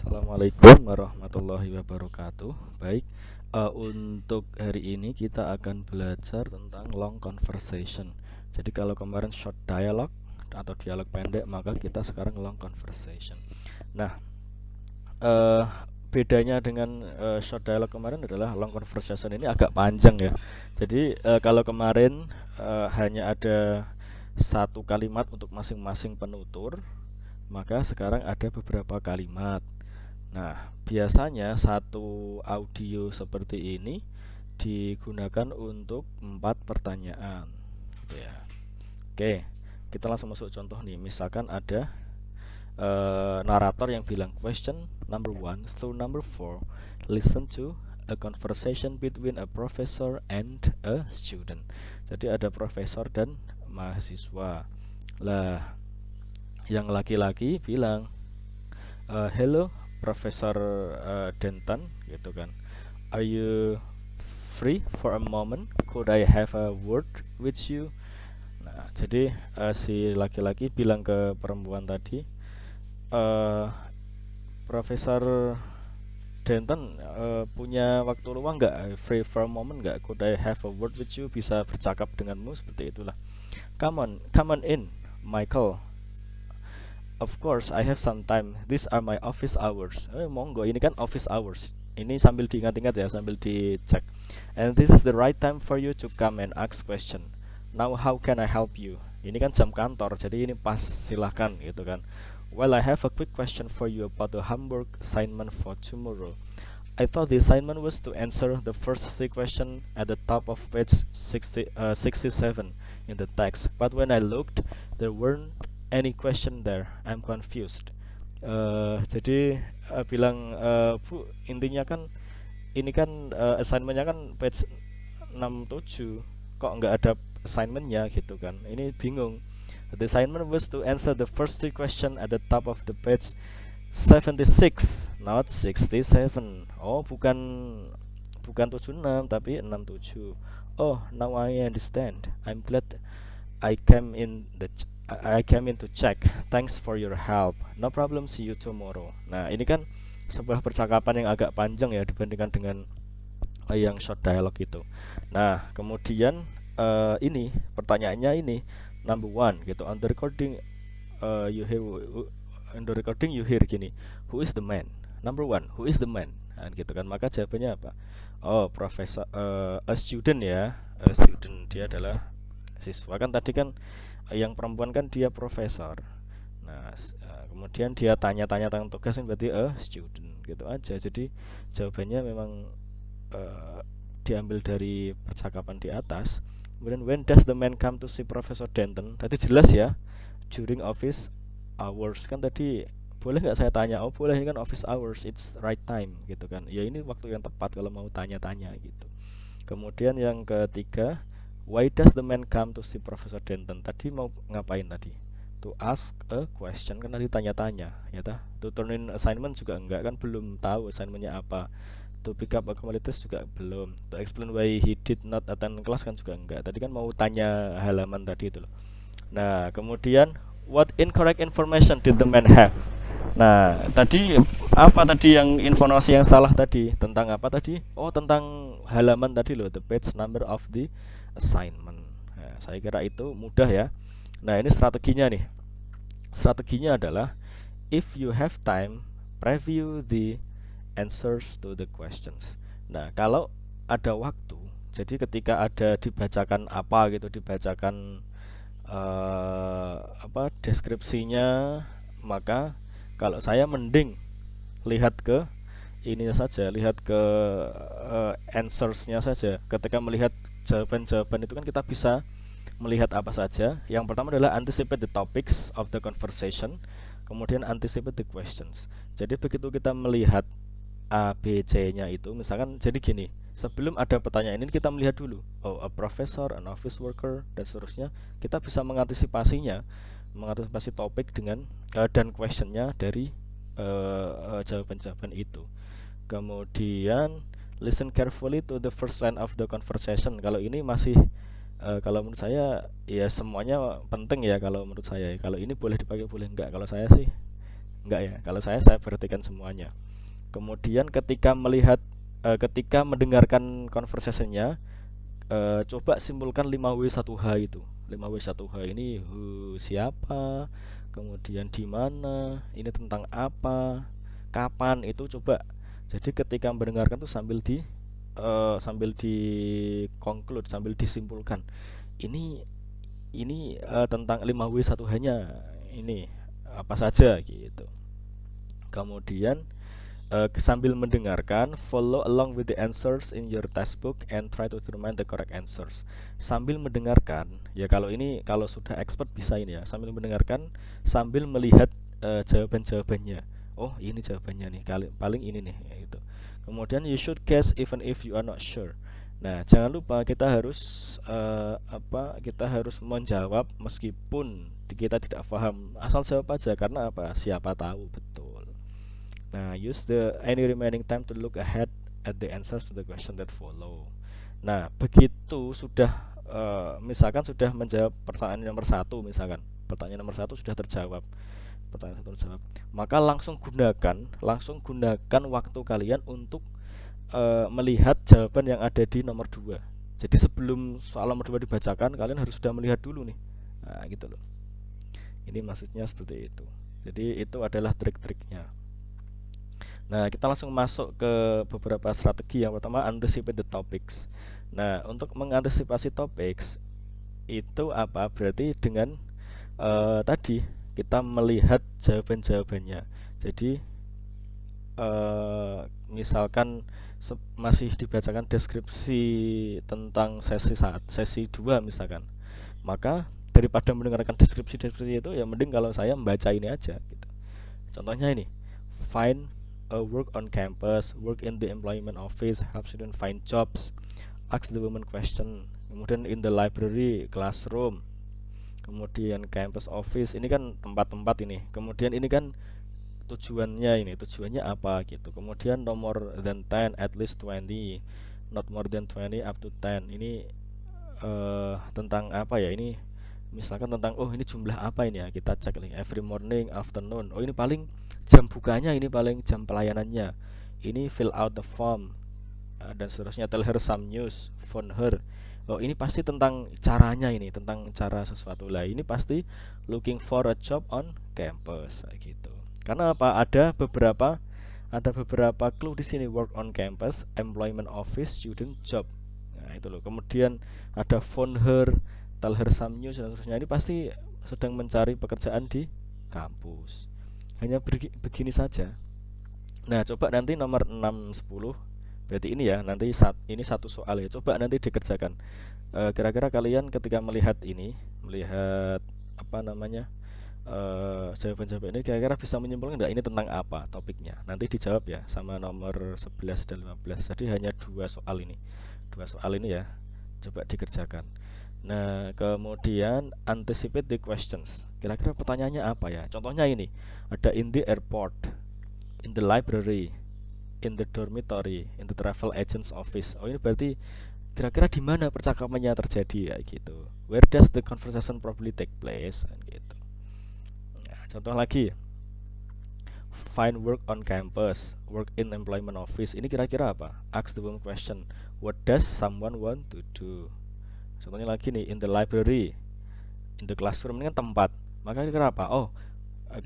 Assalamualaikum warahmatullahi wabarakatuh. Baik, untuk hari ini kita akan belajar tentang long conversation. Jadi kalau kemarin short dialogue atau dialog pendek, maka kita sekarang long conversation. Nah, eh, bedanya dengan short dialogue kemarin adalah long conversation ini agak panjang ya. Jadi kalau kemarin hanya ada satu kalimat untuk masing-masing penutur, maka sekarang ada beberapa kalimat. Nah, biasanya satu audio seperti ini digunakan untuk 4 pertanyaan, gitu ya. Oke, kita langsung masuk contoh nih. Misalkan ada narator yang bilang question number 1 through number 4, listen to a conversation between a professor and a student. Jadi ada profesor dan mahasiswa. Lah, yang laki-laki bilang hello Profesor Denton, gitu kan. Are you free for a moment? Could I have a word with you? Nah, jadi si laki-laki bilang ke perempuan tadi, Profesor Denton punya waktu luang nggak? Free for a moment nggak? Could I have a word with you? Bisa bercakap denganmu, seperti itulah. Come on in, Michael. Of course, I have some time. These are my office hours. Monggo, ini kan office hours. Ini sambil diingat-ingat ya, sambil dicek. And this is the right time for you to come and ask question. Now how can I help you? Ini kan jam kantor, jadi ini pas, silahkan gitu kan. Well, I have a quick question for you about the homework assignment for tomorrow. I thought the assignment was to answer the first 3 questions at the top of page 67 in the text. But when I looked, there weren't any question there. I'm confused. Jadi bilang Bu, intinya kan ini kan assignmentnya kan page 67, kok nggak ada assignmentnya gitu kan. Ini bingung. The assignment was to answer the first 3 question at the top of the page 76, not 67. Oh, bukan 76 tapi 67. Oh, now I understand. I'm glad I came in to check. Thanks for your help. No problem, see you tomorrow. Nah, ini kan sebuah percakapan yang agak panjang ya dibandingkan dengan yang short dialogue itu. Nah, kemudian ini pertanyaannya ini number 1 gitu. On the recording you hear gini. Who is the man? Number 1, who is the man? Nah, gitu kan. Maka jawabannya apa? Oh, profesor a student ya. A student, dia adalah siswa. Kan tadi kan yang perempuan kan dia profesor. Nah, kemudian dia tanya-tanya tentang tugas, berarti student, gitu aja. Jadi jawabannya memang diambil dari percakapan di atas. Kemudian when does the man come to see Professor Denton? Tadi jelas ya, during office hours. Kan tadi boleh nggak saya tanya? Oh boleh, ini kan office hours, it's right time, gitu kan. Ya ini waktu yang tepat kalau mau tanya-tanya gitu. Kemudian yang ketiga, why does the man come to see Professor Denton? Tadi mau ngapain tadi? To ask a question, kan tadi tanya-tanya, ya tah? To turn in assignment juga enggak, kan belum tahu assignmentnya apa. To pick up accommodations juga belum. To explain why he did not attend class kan juga enggak. Tadi kan mau tanya halaman tadi itu loh. Nah, kemudian what incorrect information did the man have? Nah, tadi apa tadi yang informasi yang salah tadi? Tentang apa tadi? Oh, tentang halaman tadi loh, the page number of the assignment. Nah, saya kira itu mudah ya. Nah, ini strateginya nih. Strateginya adalah if you have time, preview the answers to the questions. Nah, kalau ada waktu, jadi ketika ada dibacakan apa gitu, dibacakan deskripsinya, maka kalau saya mending lihat ke ininya saja, lihat ke answersnya saja. Ketika melihat jawaban-jawaban itu kan kita bisa melihat apa saja. Yang pertama adalah anticipate the topics of the conversation, kemudian anticipate the questions. Jadi begitu kita melihat A, B, C-nya itu, misalkan jadi gini, sebelum ada pertanyaan ini kita melihat dulu, oh a professor, an office worker, dan seterusnya. Kita bisa mengantisipasinya, mengantisipasi topik dengan dan questionnya dari jawaban-jawaban itu. Kemudian listen carefully to the first line of the conversation. Kalau ini masih kalau menurut saya ya semuanya penting ya, kalau menurut saya. Kalau ini boleh dipakai boleh enggak. Kalau saya sih Enggak ya, kalau saya perhatikan semuanya. Kemudian ketika mendengarkan conversation-nya, coba simpulkan 5W1H itu. 5W1H ini who, siapa, kemudian di mana, ini tentang apa, kapan, itu coba. Jadi ketika mendengarkan tuh sambil di conclude, sambil disimpulkan. Ini tentang 5W1H-nya ini apa saja gitu. Kemudian sambil mendengarkan, follow along with the answers in your textbook and try to determine the correct answers. Sambil mendengarkan, ya kalau sudah expert bisa ini ya, sambil mendengarkan, sambil melihat jawaban-jawabannya. Oh, ini jawabannya nih, paling ini nih, gitu. Kemudian you should guess even if you are not sure. Nah, jangan lupa kita harus menjawab meskipun kita tidak paham. Asal jawab aja, karena apa? Siapa tahu, betul. Nah, use the any remaining time to look ahead at the answers to the question that follow. Nah, begitu sudah misalkan sudah menjawab pertanyaan nomor satu, misalkan pertanyaan nomor satu sudah terjawab, maka langsung gunakan waktu kalian untuk melihat jawaban yang ada di nomor 2. Jadi sebelum soal nomor 2 dibacakan, kalian harus sudah melihat dulu nih. Nah, gitu loh. Ini maksudnya seperti itu. Jadi itu adalah trik-triknya. Nah, kita langsung masuk ke beberapa strategi. Yang pertama, anticipate the topics. Nah, untuk mengantisipasi topics itu apa? Berarti dengan tadi kita melihat jawaban-jawabannya. Jadi misalkan masih dibacakan deskripsi tentang sesi 2 misalkan. Maka daripada mendengarkan deskripsi itu, ya mending kalau saya membaca ini aja gitu. Contohnya ini, find a work on campus, work in the employment office, help student find jobs, ask the woman question. Kemudian in the library, classroom. Kemudian campus office, ini kan tempat-tempat ini. Kemudian ini kan tujuannya apa gitu. Kemudian no more than 10, at least 20, not more than 20, up to 10. Ini tentang apa ya, ini misalkan tentang ini jumlah apa ini ya, kita cek nih, every morning, afternoon. Oh, ini paling jam bukanya, ini paling jam pelayanannya, ini fill out the form, dan seterusnya. Tell her some news, phone her. Oh, ini pasti tentang caranya, ini tentang cara sesuatu lah, ini pasti looking for a job on campus gitu. Karena apa, ada beberapa clue di sini, work on campus, employment office, student job. Nah, itu loh. Kemudian ada phone her, tell her some news, dan seterusnya. Ini pasti sedang mencari pekerjaan di kampus. Hanya begini saja. Nah, coba nanti nomor 6, 10. Berarti ini ya, nanti ini satu soal ya. Coba nanti dikerjakan. Kira-kira kalian ketika melihat apa namanya, jawaban-jawaban ini, kira-kira bisa menyimpulkan enggak ini tentang apa topiknya. Nanti dijawab ya sama nomor 11 dan 15. Jadi hanya dua soal ini ya. Coba dikerjakan. Nah, kemudian anticipate the questions. Kira-kira pertanyaannya apa ya? Contohnya ini, ada in the airport, in the library, in the dormitory, in the travel agent's office. Oh, ini berarti kira-kira di mana percakapannya terjadi ya gitu. Where does the conversation probably take place gitu. Nah, contoh lagi, find work on campus, work in employment office. Ini kira-kira apa? Ask the woman question, what does someone want to do? Contohnya lagi nih, in the library, in the classroom. Ini kan tempat, maka kira-kira apa? Oh,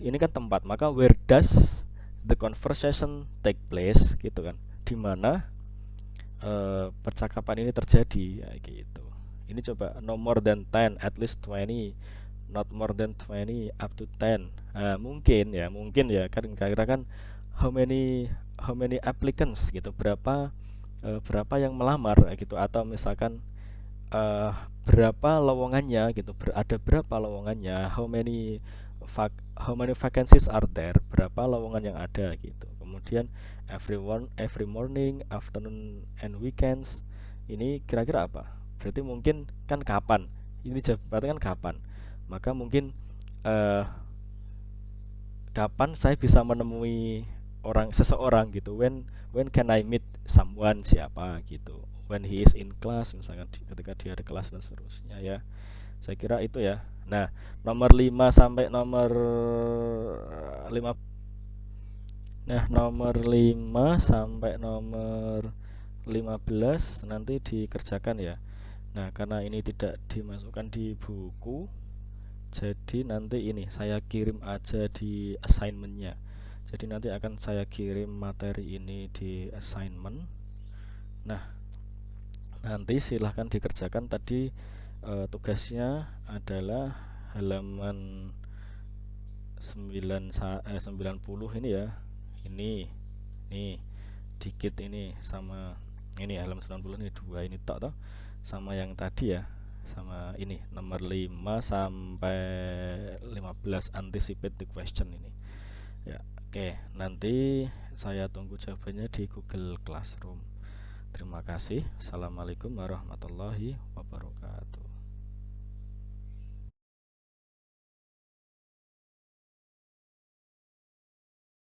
ini kan tempat, maka where does the conversation take place gitu kan, di mana percakapan ini terjadi ya, gitu. Ini coba, no more than 10, at least 20, not more than 20, up to 10. Nah, mungkin ya kan kira-kira kan how many applicants gitu, berapa yang melamar gitu, atau misalkan berapa lowongannya gitu, ada berapa lowongannya, how many vacancies are there, berapa lowongan yang ada gitu. Kemudian every morning, afternoon and weekends. Ini kira-kira apa? Berarti mungkin kan kapan, ini berarti kan kapan, maka mungkin kapan saya bisa menemui seseorang gitu, when can I meet someone, siapa gitu, when he is in class, misalkan ketika dia ada kelas dan seterusnya ya. Saya kira itu ya. Nah, nomor 5 sampai nomor 5 Nah, nomor 5 sampai nomor 15 nanti dikerjakan ya. Nah, karena ini tidak dimasukkan di buku, jadi nanti ini saya kirim aja di assignmentnya. Jadi nanti akan saya kirim materi ini di assignment. Nah, nanti silahkan dikerjakan. Tadi tugasnya adalah halaman 90 ini ya. Ini dikit ini, sama ini halaman 90 ini dua ini tok toh, sama yang tadi ya, sama ini nomor 5 sampai 15 anticipate the question ini ya. Oke, nanti saya tunggu jawabannya di Google Classroom. Terima kasih. Assalamualaikum warahmatullahi wabarakatuh.